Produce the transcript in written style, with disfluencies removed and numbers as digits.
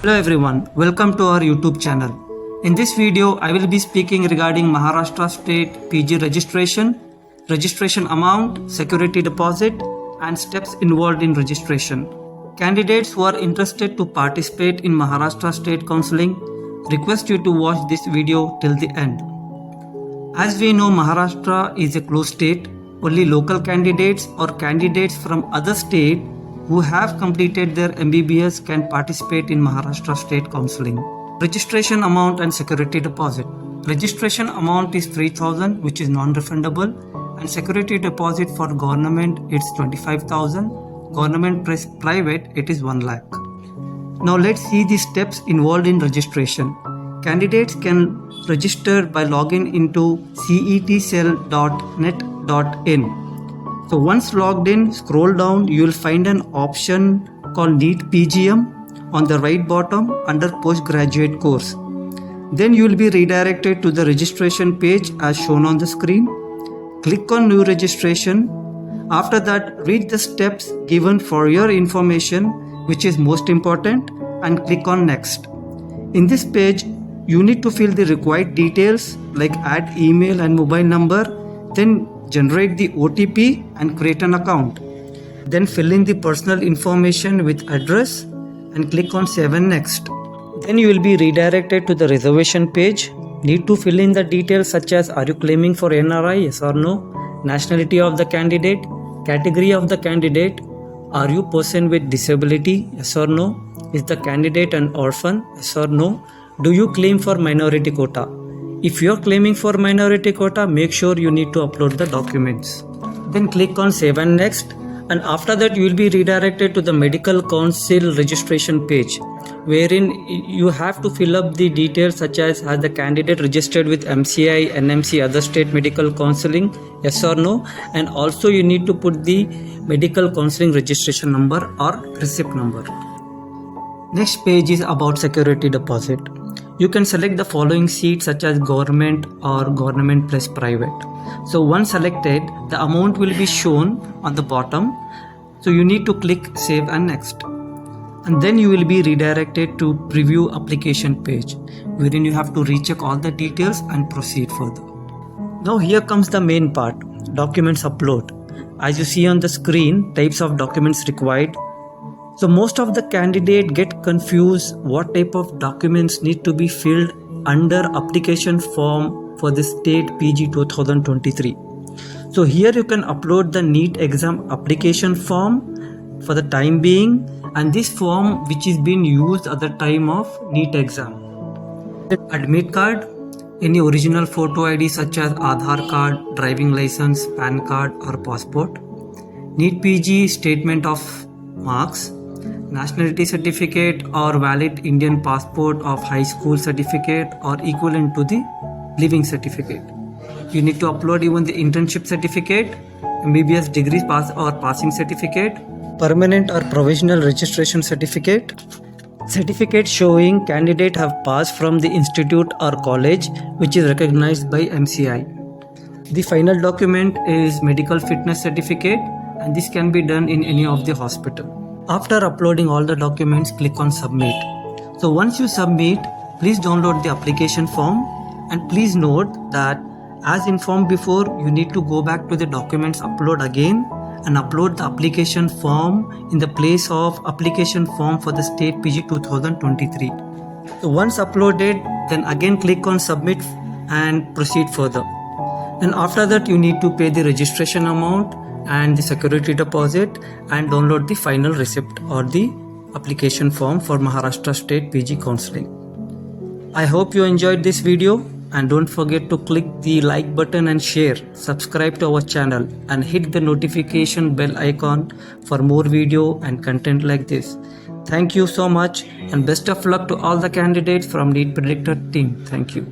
Hello everyone, welcome to our YouTube channel. In this video, I will be speaking regarding Maharashtra State PG registration amount, security deposit, and steps involved in registration. Candidates who are interested to participate in Maharashtra State Counseling request you to watch this video till the end. As we know, Maharashtra is a closed state. Only local candidates or candidates from other states who have completed their MBBS can participate in Maharashtra State Counseling. Registration amount and security deposit. Registration amount is 3,000, which is non-refundable, and security deposit for government it's 25,000. Government private it is 1 lakh. Now let's see the steps involved in registration. Candidates can register by logging into cetcell.net.in. So once logged in, scroll down, you will find an option called NEET PGM on the right bottom under postgraduate course. Then you will be redirected to the registration page as shown on the screen. Click on new registration. After that, read the steps given for your information, which is most important, and click on next. In this page, you need to fill the required details like add email and mobile number, then generate the OTP and create an account. Then fill in the personal information with address and click on save and next. Then you will be redirected to the reservation page. Need to fill in the details such as are you claiming for NRI, yes or no, nationality of the candidate, category of the candidate, are you person with disability, yes or no, is the candidate an orphan, yes or no, do you claim for minority quota. If you are claiming for minority quota, make sure you need to upload the documents. Then click on save and next, and after that you will be redirected to the medical council registration page, wherein you have to fill up the details such as has the candidate registered with MCI, NMC, other state medical counseling, yes or no, and also you need to put the medical counseling registration number or receipt number. Next page is about security deposit. You can select the following seats such as government or government plus private. So once selected, the amount will be shown on the bottom. So you need to click save and next. And then you will be redirected to preview application page, wherein you have to recheck all the details and proceed further. Now here comes the main part, documents upload. As you see on the screen, types of documents required. So most of the candidates get confused what type of documents need to be filled under application form for the state PG 2023. So here you can upload the NEET exam application form for the time being, and this form which is being used at the time of NEET exam. Admit card, any original photo ID such as Aadhaar card, driving license, PAN card or passport. NEET PG statement of marks, nationality certificate or valid Indian passport of high school certificate or equivalent to the living certificate. You need to upload even the internship certificate, MBBS degree pass or passing certificate, permanent or provisional registration certificate, certificate showing candidate have passed from the institute or college which is recognized by MCI. The final document is medical fitness certificate, and this can be done in any of the hospital. After uploading all the documents, click on submit. So once you submit, please download the application form, and please note that as informed before, you need to go back to the documents upload again and upload the application form in the place of application form for the state PG 2023. So once uploaded, then again click on submit and proceed further. And after that you need to pay the registration amount and the security deposit and download the final receipt or the application form for Maharashtra State PG Counseling. I hope you enjoyed this video, and don't forget to click the like button and share, subscribe to our channel and hit the notification bell icon for more video and content like this. Thank you so much, and best of luck to all the candidates from NEET Predictor team. Thank you.